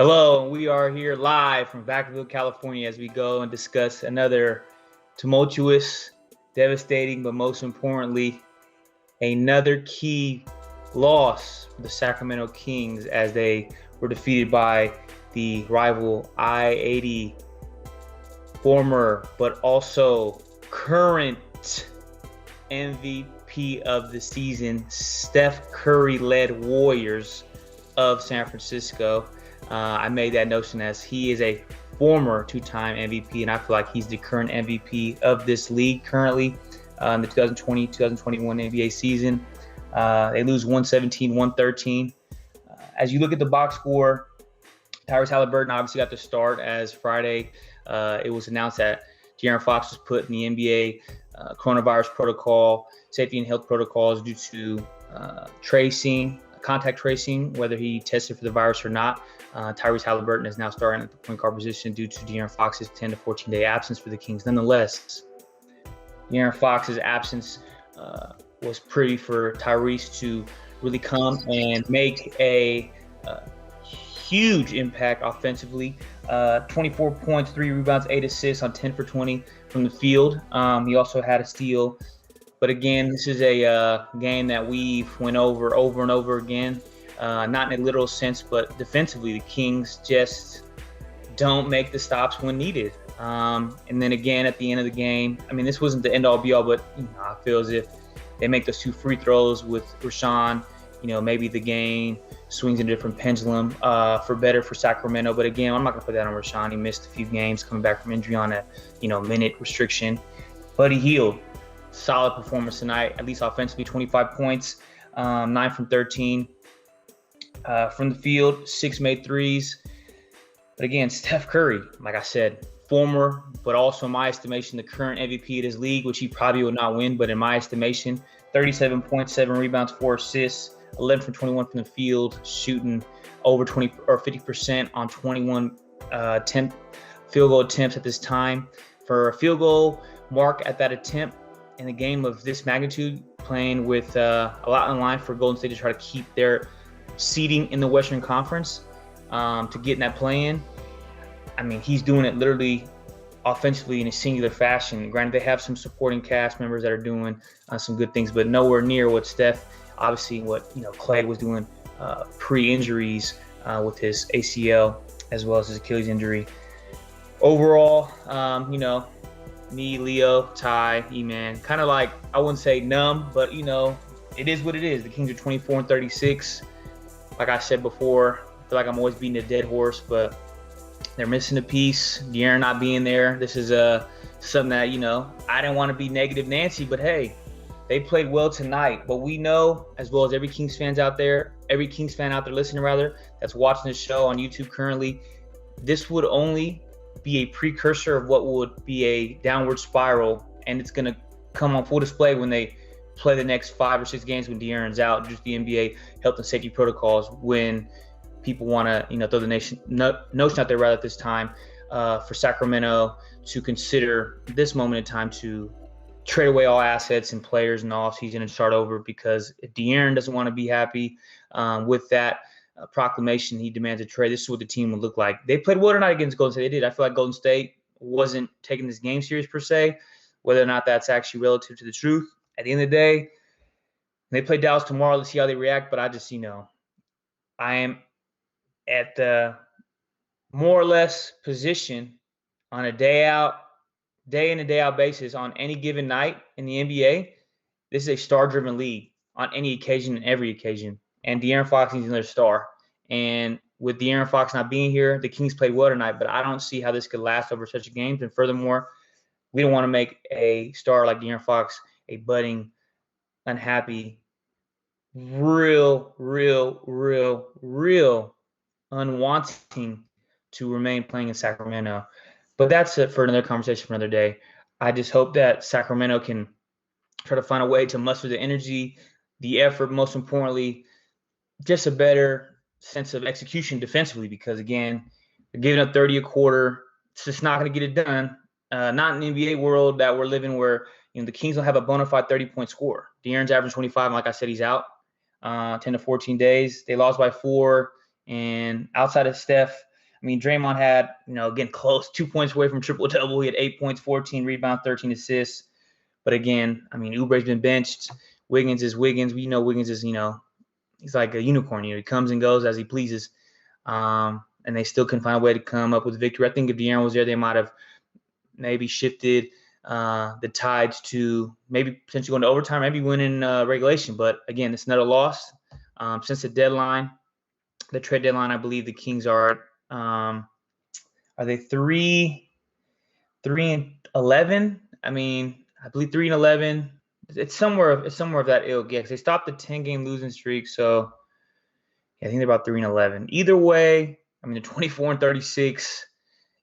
Hello, and we are here live from Vacaville, California, as we go and discuss another tumultuous, devastating, but most importantly, another key loss for the Sacramento Kings as they were defeated by the rival I-80 former, but also current MVP of the season, Steph Curry-led Warriors of San Francisco. I made that notion as he is a former two-time MVP, and I feel like he's the current MVP of this league currently in the 2020-2021 NBA season. They lose 117-113. As you look at the box score, Tyrese Haliburton obviously got the start as Friday. It was announced that De'Aaron Fox was put in the NBA coronavirus protocol, safety and health protocols due to contact tracing, whether he tested for the virus or not. Tyrese Haliburton is now starting at the point guard position due to De'Aaron Fox's 10 to 14-day absence for the Kings. Nonetheless, De'Aaron Fox's absence was pretty for Tyrese to really come and make a huge impact offensively. 24 points, 3 rebounds, 8 assists on 10 for 20 from the field. He also had a steal. But again, this is a game that we've went over and over again. Not in a literal sense, but defensively, the Kings just don't make the stops when needed. And then again, at the end of the game, I mean, this wasn't the end-all be-all, but I feel as if they make those 2 free throws with Rashawn, maybe the game swings in a different pendulum for better for Sacramento. But again, I'm not going to put that on Rashawn. He missed a few games coming back from injury on a minute restriction, but he healed. Solid performance tonight, at least offensively. 25 points, 9 from 13 from the field, 6 made threes. But again, Steph Curry, like I said, former, but also in my estimation, the current MVP of this league, which he probably will not win, but in my estimation, 37 points, 7 rebounds, 4 assists, 11 from 21 from the field, shooting over 20 or 50% on 21 field goal attempts at this time. For a field goal mark at that attempt in a game of this magnitude, playing with a lot on line for Golden State to try to keep their seeding in the Western Conference to get in that play-in. I mean, he's doing it literally offensively in a singular fashion. Granted, they have some supporting cast members that are doing some good things, but nowhere near what Steph, obviously what Clay was doing pre-injuries with his ACL as well as his Achilles injury. Overall, me, Leo, Ty, E-Man, kind of like, I wouldn't say numb, but it is what it is. The Kings are 24-36. Like I said before, I feel like I'm always beating a dead horse, but they're missing a piece. De'Aaron not being there. This is something that, I didn't want to be negative Nancy, but hey, they played well tonight. But we know, as well as every Kings fan out there listening rather, that's watching this show on YouTube currently, this would only be a precursor of what would be a downward spiral, and it's going to come on full display when they play the next 5 or 6 games when De'Aaron's out, just the NBA health and safety protocols, when people want to, throw the notion out there rather at this time for Sacramento to consider this moment in time to trade away all assets and players in the offseason and start over, because if De'Aaron doesn't want to be happy with that proclamation, he demands a trade. This is what the team would look like. They played well tonight against Golden State. They did. I feel like Golden State wasn't taking this game serious per se, whether or not that's actually relative to the truth. At the end of the day, they play Dallas tomorrow. Let's see how they react. But I just, I am at the more or less position on a day in and day out basis on any given night in the NBA. This is a star-driven league on any occasion and every occasion. And De'Aaron Fox needs another star. And with De'Aaron Fox not being here, the Kings played well tonight, but I don't see how this could last over such a game. And furthermore, we don't want to make a star like De'Aaron Fox a budding, unhappy, real unwanting to remain playing in Sacramento. But that's it for another conversation for another day. I just hope that Sacramento can try to find a way to muster the energy, the effort, most importantly, just a better sense of execution defensively, because, again, they're giving up 30 a quarter. It's just not going to get it done. Not in the NBA world that we're living where, the Kings don't have a bona fide 30-point score. De'Aaron's averaging 25, and like I said, he's out 10 to 14 days. They lost by 4, and outside of Steph, I mean, Draymond had, again, close, 2 points away from triple-double. He had 8 points, 14 rebounds, 13 assists. But again, I mean, Oubre's been benched. Wiggins is Wiggins. We know Wiggins is, he's like a unicorn. He comes and goes as he pleases. And they still couldn't find a way to come up with a victory. I think if De'Aaron was there, they might have maybe shifted the tides to maybe potentially going to overtime, maybe winning regulation. But again, it's another loss. Since the trade deadline, I believe the Kings are they 3-11? I mean, I believe 3-11. It's somewhere of that ilk. Yeah, because they stopped the 10-game losing streak. So yeah, I think they're about 3-11. Either way, I mean, they're 24-36.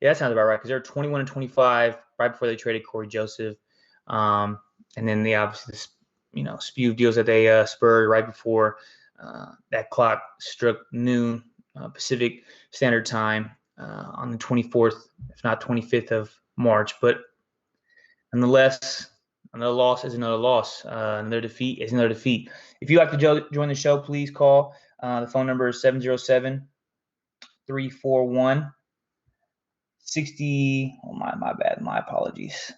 Yeah, that sounds about right, because they're 21-25 right before they traded Corey Joseph. And then they obviously, spew of deals that they spurred right before that clock struck noon Pacific Standard Time on the 24th, if not 25th of March. But nonetheless, another loss is another loss. Another defeat is another defeat. If you'd like to join the show, please call. The phone number is 707-341-60. Oh, my bad. My apologies.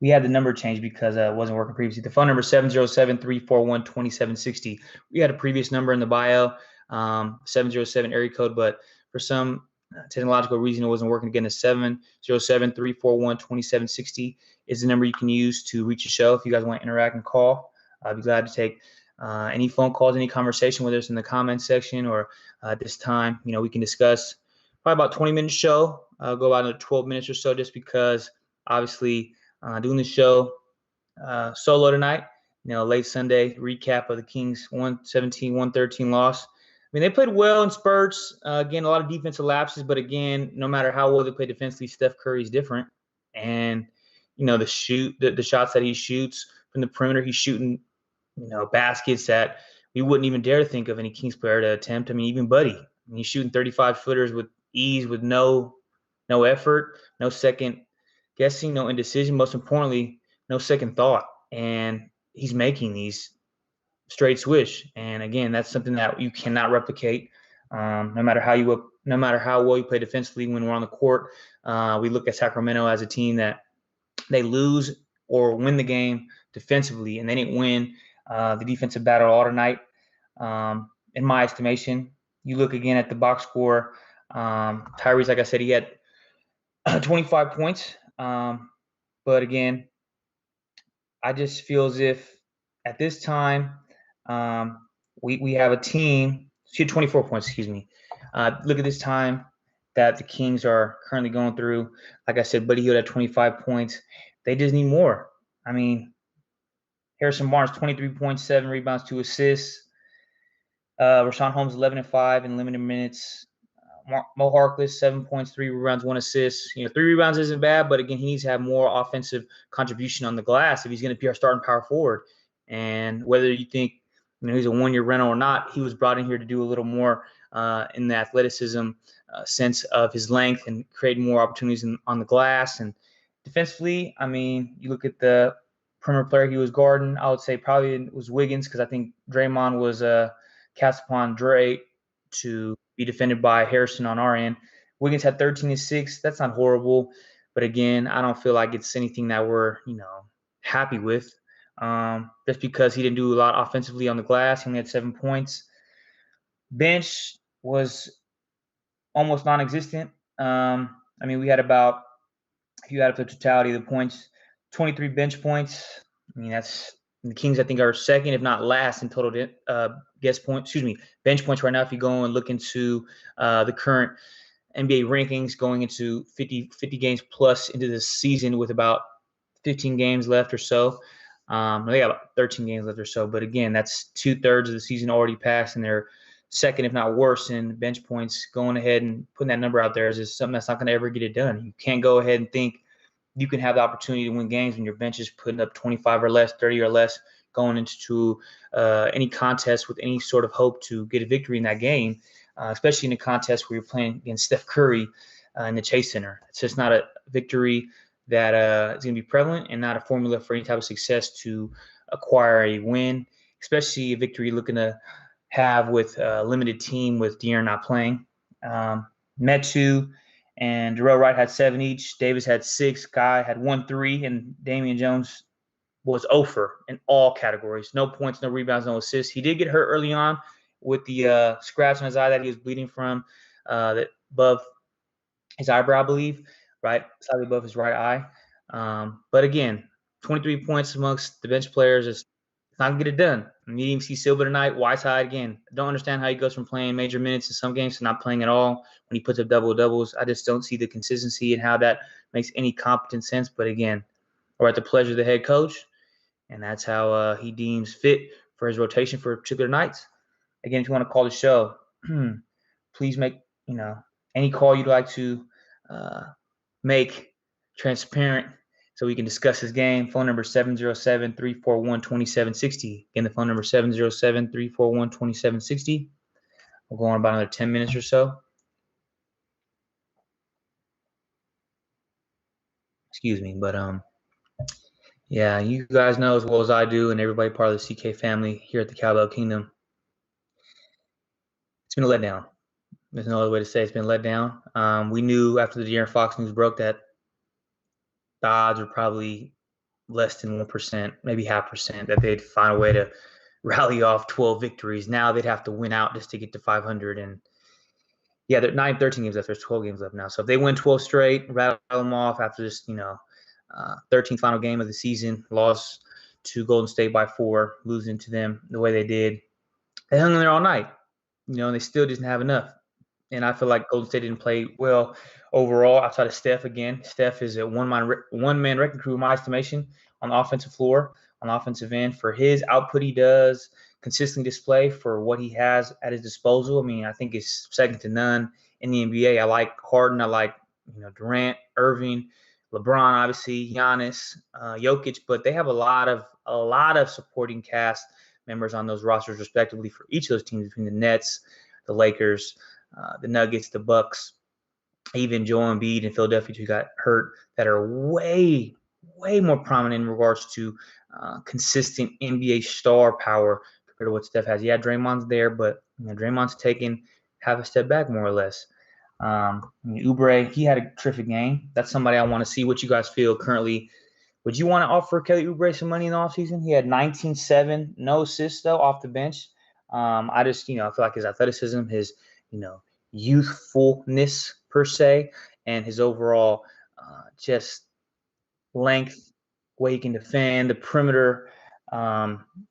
We had the number changed because it wasn't working previously. The phone number is 707-341-2760. We had a previous number in the bio, 707 area code, but for some technological reason, it wasn't working again. The 707-341-2760 is the number you can use to reach the show if you guys want to interact and call. I'd be glad to take any phone calls, any conversation, whether it's in the comments section or at this time. We can discuss probably about 20-minute show. I'll go about another 12 minutes or so, just because obviously doing the show solo tonight, late Sunday recap of the Kings 117-113 loss. I mean, they played well in spurts. Again, a lot of defensive lapses, but again, no matter how well they play defensively, Steph Curry is different. And, the shots that he shoots from the perimeter, he's shooting, baskets that we wouldn't even dare think of any Kings player to attempt. I mean, even Buddy, he's shooting 35-footers with ease, with no effort, no second guessing, no indecision. Most importantly, no second thought. And he's making these straight swish. And again, that's something that you cannot replicate. No matter how well you play defensively when we're on the court. We look at Sacramento as a team that they lose or win the game defensively, and they didn't win the defensive battle all tonight. In my estimation, you look again at the box score. Tyrese, like I said, he had 25 points. But again, I just feel as if at this time, we have a team. She had 24 points, excuse me. Look at this time that the Kings are currently going through. Like I said, Buddy Hield had 25 points. They just need more. I mean, Harrison Barnes, 23 points, 7 rebounds, 2 assists. Rashawn Holmes, 11-5 in limited minutes. Mo Harkless, 7 points, 3 rebounds, 1 assist. 3 rebounds isn't bad, but again, he needs to have more offensive contribution on the glass if he's going to be our starting power forward. And whether you think he's a one-year rental or not, he was brought in here to do a little more in the athleticism sense of his length and create more opportunities on the glass. And defensively, I mean, you look at the perimeter player he was guarding, I would say probably it was Wiggins, because I think Draymond was cast upon Dre to be defended by Harrison on our end. Wiggins had 13-6. That's not horrible. But again, I don't feel like it's anything that we're, happy with. Just because he didn't do a lot offensively on the glass. He only had 7 points. Bench was almost non-existent. I mean, we had about, if you add up the totality of the points, 23 bench points. I mean, that's the Kings, I think, are second, if not last, in total bench points right now. If you go and look into the current NBA rankings going into 50 games plus into the season with about 15 games left or so. They got about 13 games left or so. But again, that's 2/3 of the season already passed, and they're second, if not worse, in bench points. Going ahead and putting that number out there is something that's not going to ever get it done. You can't go ahead and think you can have the opportunity to win games when your bench is putting up 25 or less, 30 or less, going into any contest with any sort of hope to get a victory in that game, especially in a contest where you're playing against Steph Curry in the Chase Center. It's just not a victory that is going to be prevalent, and not a formula for any type of success to acquire a win, especially a victory you're looking to have with a limited team with De'Aaron not playing. Metu, And Darrell Wright had 7 each. Davis had 6. Guy had 1 3. And Damian Jones was 0 in all categories. No points, no rebounds, no assists. He did get hurt early on with the scratch on his eye that he was bleeding from that above his eyebrow, I believe, right, slightly above his right eye. But again, 23 points amongst the bench players is not gonna get it done. I need him to see silver tonight. Whiteside again. I don't understand how he goes from playing major minutes in some games to not playing at all when he puts up double doubles. I just don't see the consistency and how that makes any competent sense. But again, we're at the pleasure of the head coach, and that's how he deems fit for his rotation for particular nights. Again, if you want to call the show, please make any call you'd like to make transparent so we can discuss this game. Phone number 707-341-2760. Again, the phone number 707-341-2760. We'll go on about another 10 minutes or so. Excuse me, but yeah, you guys know as well as I do, and everybody part of the CK family here at the Cowbell Kingdom. It's been a letdown. There's no other way to say it's been let down. We knew after the De'Aaron Fox news broke that the odds were probably less than 1%, maybe 0.5%, that they'd find a way to rally off 12 victories. Now they'd have to win out just to get to 500. And yeah, they're 13 games left. There's 12 games left now. So if they win 12 straight, rattle them off after this, 13th final game of the season, loss to Golden State by 4, losing to them the way they did, they hung in there all night, and they still didn't have enough. And I feel like Golden State didn't play well overall outside of Steph again. Steph is a one-man wrecking crew in my estimation on the offensive floor, on the offensive end. For his output he does consistently display for what he has at his disposal. I mean, I think it's second to none in the NBA. I like Harden. I like Durant, Irving, LeBron, obviously, Giannis, Jokic, but they have a lot of supporting cast members on those rosters respectively for each of those teams, between the Nets, the Lakers, the Nuggets, the Bucks, even Joel Embiid in Philadelphia who got hurt, that are way, way more prominent in regards to consistent NBA star power compared to what Steph has. Yeah, Draymond's there, but Draymond's taken half a step back more or less. Oubre, he had a terrific game. That's somebody I want to see what you guys feel currently. Would you want to offer Kelly Oubre some money in the offseason? He had 19-7, no assists though, off the bench. I just, I feel like his athleticism, his youthfulness per se, and his overall just length, way he can defend the perimeter.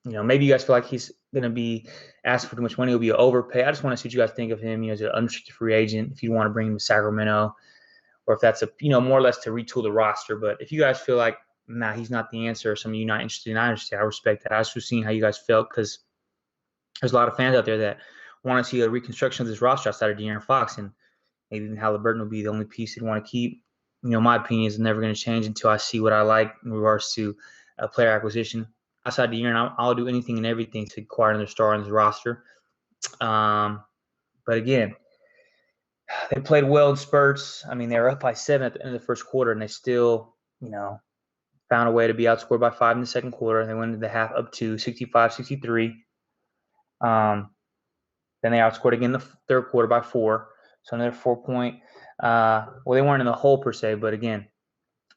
Maybe you guys feel like he's going to be asked for too much money. He'll be an overpay. I just want to see what you guys think of him, as an unrestricted free agent, if you want to bring him to Sacramento, or if that's more or less to retool the roster. But if you guys feel like, nah, he's not the answer, or some of you not interested, and I understand, I respect that. I was just seeing how you guys felt, because there's a lot of fans out there that want to see a reconstruction of this roster outside of De'Aaron Fox, and maybe even Halliburton will be the only piece they'd want to keep. My opinion is never going to change until I see what I like in regards to player acquisition. Outside De'Aaron, I'll do anything and everything to acquire another star on this roster. But again, they played well in spurts. I mean, they were up by 7 at the end of the first quarter, and they still, found a way to be outscored by 5 in the second quarter. They went into the half up to 65-63. Then they outscored again the third quarter by 4. So another 4-point. Well, they weren't in the hole per se, but again,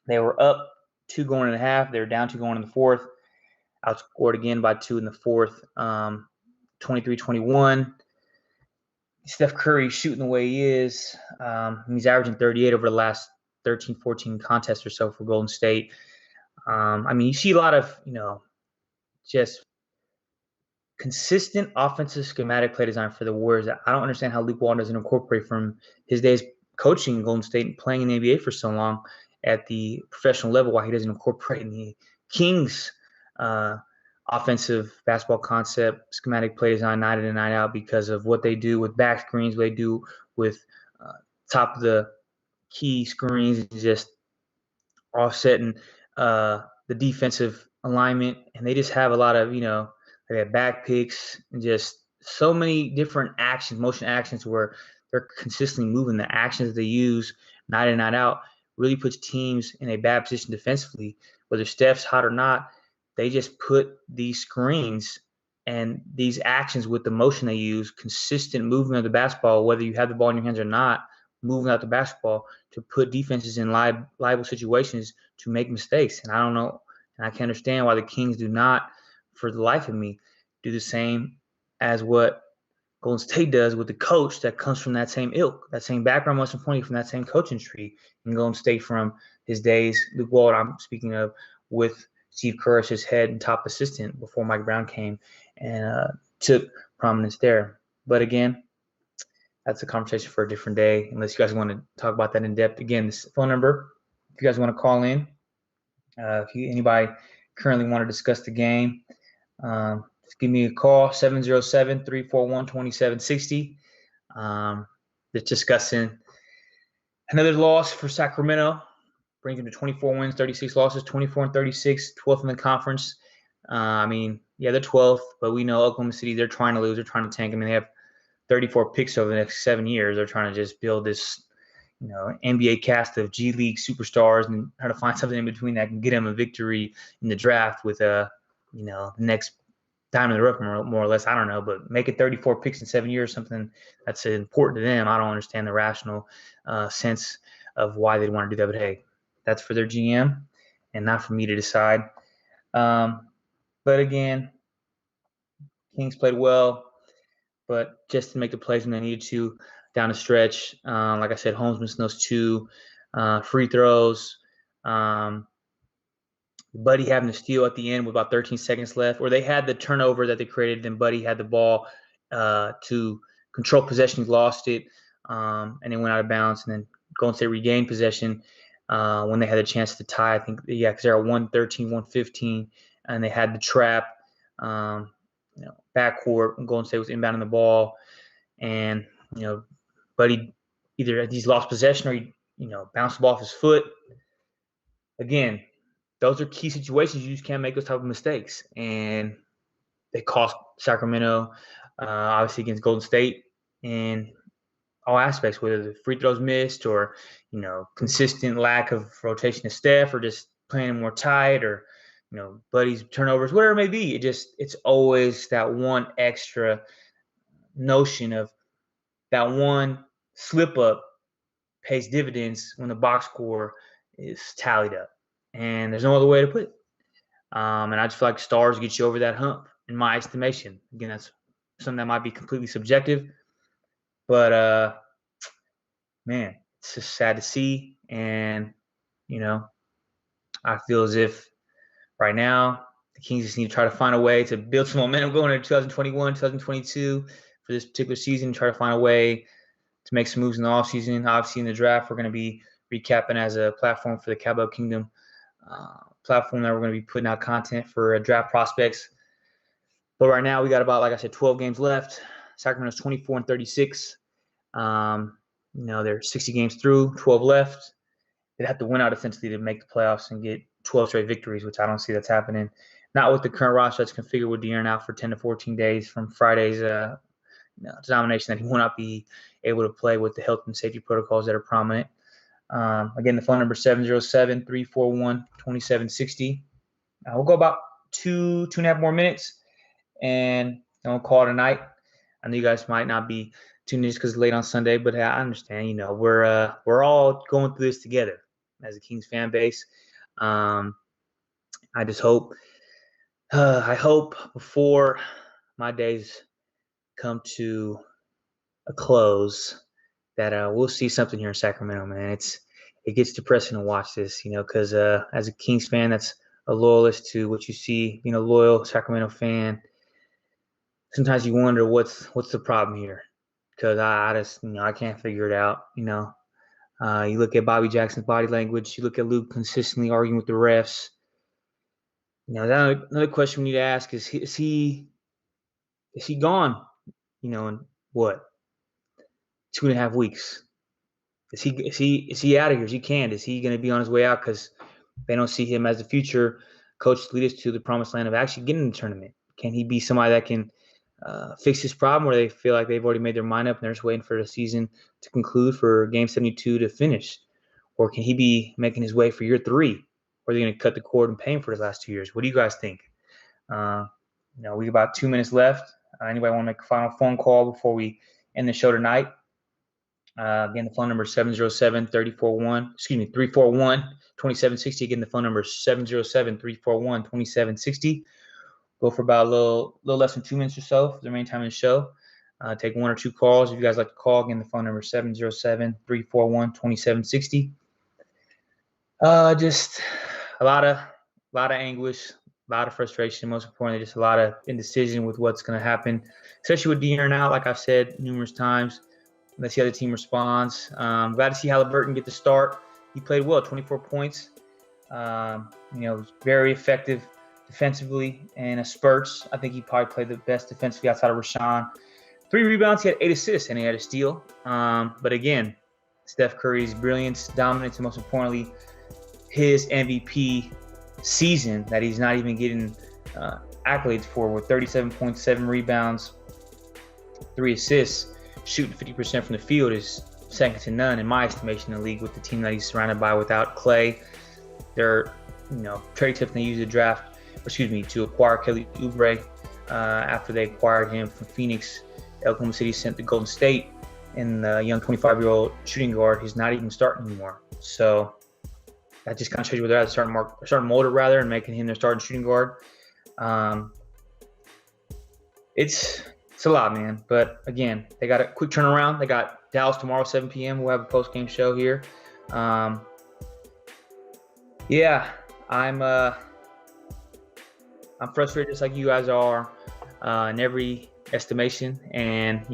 they were up 2 going in the half. They were down 2 going in the fourth. Outscored again by 2 in the fourth. 23-21. Steph Curry shooting the way he is. He's averaging 38 over the last 13, 14 contests or so for Golden State. You see a lot of, just consistent offensive schematic play design for the Warriors. I don't understand how Luke Walton doesn't incorporate from his days coaching in Golden State and playing in the NBA for so long at the professional level, why he doesn't incorporate in the Kings offensive basketball concept, schematic play design night in and night out, because of what they do with back screens, what they do with top of the key screens, just offsetting the defensive alignment. And they just have a lot of, they have back picks and just so many different actions, motion actions, where they're consistently moving. The actions that they use night in, night out really puts teams in a bad position defensively. Whether Steph's hot or not, they just put these screens and these actions with the motion they use, consistent movement of the basketball, whether you have the ball in your hands or not, moving out the basketball to put defenses in liable situations to make mistakes. And I don't know, and I can't understand why the Kings do not, for the life of me, do the same as what Golden State does with the coach that comes from that same ilk, that same background, most importantly, from that same coaching tree. And Golden State from his days, Luke Walton, I'm speaking of, with Steve Kerr as his head and top assistant before Mike Brown came and took prominence there. But again, that's a conversation for a different day, unless you guys want to talk about that in depth. Again, this phone number, if you guys want to call in, anybody currently want to discuss the game, just give me a call, 707-341-2760. Just discussing another loss for Sacramento, brings them to 24 wins, 36 losses, 24-36, 12th in the conference. They're 12th, but we know Oklahoma City, they're trying to lose. They're trying to tank. They have 34 picks over the next 7 years. They're trying to just build this, NBA cast of G League superstars and try to find something in between that can get them a victory in the draft with the next diamond in the rough, more or less. I don't know, but make it 34 picks in 7 years, something that's important to them. I don't understand the rational sense of why they'd want to do that, but hey, that's for their GM and not for me to decide. But again, Kings played well, but just to make the plays when they needed to down the stretch. Like I said, Holmes missed those 2 free throws. Buddy having to steal at the end with about 13 seconds left, or they had the turnover that they created, then Buddy had the ball to control possession. He lost it, and then went out of bounds, and then Golden State regained possession when they had a chance to tie. I think, because they're at 113, 115, and they had the trap, backcourt. Golden State was inbounding the ball, and, Buddy either he's lost possession or he, bounced the ball off his foot. Again, those are key situations. You just can't make those type of mistakes. And they cost Sacramento, obviously, against Golden State in all aspects, whether the free throws missed or, consistent lack of rotation of Steph or just playing them more tight or, Buddy's turnovers, whatever it may be. It's always that one extra notion of that one slip up pays dividends when the box score is tallied up. And there's no other way to put it. And I just feel like stars get you over that hump, in my estimation. Again, that's something that might be completely subjective. But, man, it's just sad to see. And, I feel as if right now the Kings just need to try to find a way to build some momentum going into 2021, 2022 for this particular season, try to find a way to make some moves in the offseason. Obviously, in the draft, we're going to be recapping as a platform for the Cowboy Kingdom platform that we're going to be putting out content for draft prospects. But right now, we got about, like I said, 12 games left. Sacramento's 24-36. They're 60 games through, 12 left. They'd have to win out essentially to make the playoffs and get 12 straight victories, which I don't see that's happening. Not with the current roster that's configured with De'Aaron out for 10 to 14 days from Friday's denomination, that he will not be able to play with the health and safety protocols that are prominent. Again, the phone number is 707-341-2760. We'll go about two and a half more minutes, and then we'll call it a night. I know you guys might not be tuning in just because it's late on Sunday, but I understand. We're all going through this together as a Kings fan base. I just hope, I hope before my days come to a close that we'll see something here in Sacramento, man. It gets depressing to watch this, because as a Kings fan that's a loyalist to what you see, loyal Sacramento fan, sometimes you wonder what's the problem here, because I just, I can't figure it out. You look at Bobby Jackson's body language, you look at Luke consistently arguing with the refs. Another question we need to ask is he gone? In what, 2.5 weeks? Is he out of here? Is he canned? Is he going to be on his way out because they don't see him as the future coach to lead us to the promised land of actually getting in the tournament? Can he be somebody that can fix this problem, where they feel like they've already made their mind up and they're just waiting for the season to conclude for Game 72 to finish? Or can he be making his way for year 3? Or are they going to cut the cord and pay him for his last 2 years? What do you guys think? We got about 2 minutes left. Anybody want to make a final phone call before we end the show tonight? Again, the phone number is 341-2760. Again, the phone number is 707-341-2760. Go for about a little less than 2 minutes or so for the remaining time of the show. Take 1 or 2 calls if you guys like to call. Again, the phone number is 707-341-2760. Just a lot of anguish, a lot of frustration. Most importantly, just a lot of indecision with what's going to happen, especially with De'Aaron out. Like I've said numerous times, let's see how the team responds. Glad to see Haliburton get the start. He played well, 24 points. Very effective defensively and spurts. I think he probably played the best defensively outside of Rashawn. 3 rebounds, he had 8 assists, and he had a steal. But again, Steph Curry's brilliance, dominance, and most importantly, his MVP season that he's not even getting accolades for, with 37.7 rebounds, 3 assists, shooting 50% from the field is second to none in my estimation in the league with the team that he's surrounded by without Clay. They're, trade tip they used to acquire Kelly Oubre after they acquired him from Phoenix. Oklahoma City sent to Golden State, and the young 25-year-old shooting guard, he's not even starting anymore. So that just kind of shows you where they're at. Starting Mulder and making him their starting shooting guard. It's a lot, man. But again, they got a quick turnaround. They got Dallas tomorrow, 7 p.m. We'll have a post-game show here. I'm frustrated just like you guys are in every estimation. And,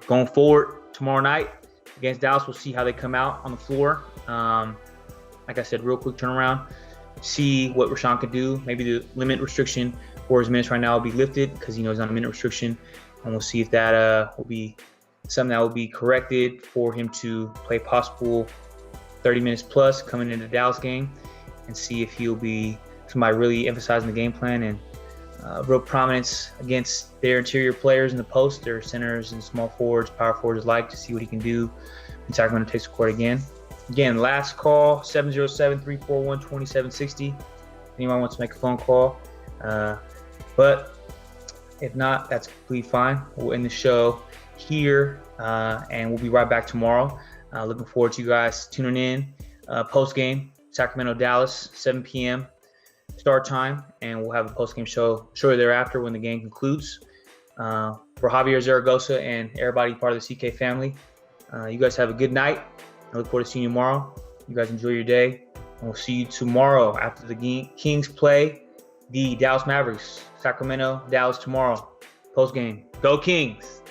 going forward tomorrow night against Dallas, we'll see how they come out on the floor. Like I said, real quick turnaround. See what Rashawn could do. Maybe the limit restriction for his minutes right now will be lifted because he's on a minute restriction. And we'll see if that will be something that will be corrected for him to play possible 30 minutes plus coming into the Dallas game, and see if he'll be somebody really emphasizing the game plan and real prominence against their interior players in the post, their centers and small forwards, power forwards alike, to see what he can do when Sacramento takes the court again. Again, last call, 707-341-2760. Anyone wants to make a phone call. But if not, that's completely fine. We'll end the show here, and we'll be right back tomorrow. Looking forward to you guys tuning in. Post-game, Sacramento, Dallas, 7 p.m. start time, and we'll have a post-game show shortly thereafter when the game concludes. For Javier Zaragoza and everybody part of the CK family, you guys have a good night. I look forward to seeing you tomorrow. You guys enjoy your day, and we'll see you tomorrow after the Kings play the Dallas Mavericks. Sacramento, Dallas tomorrow. Post game. Go Kings!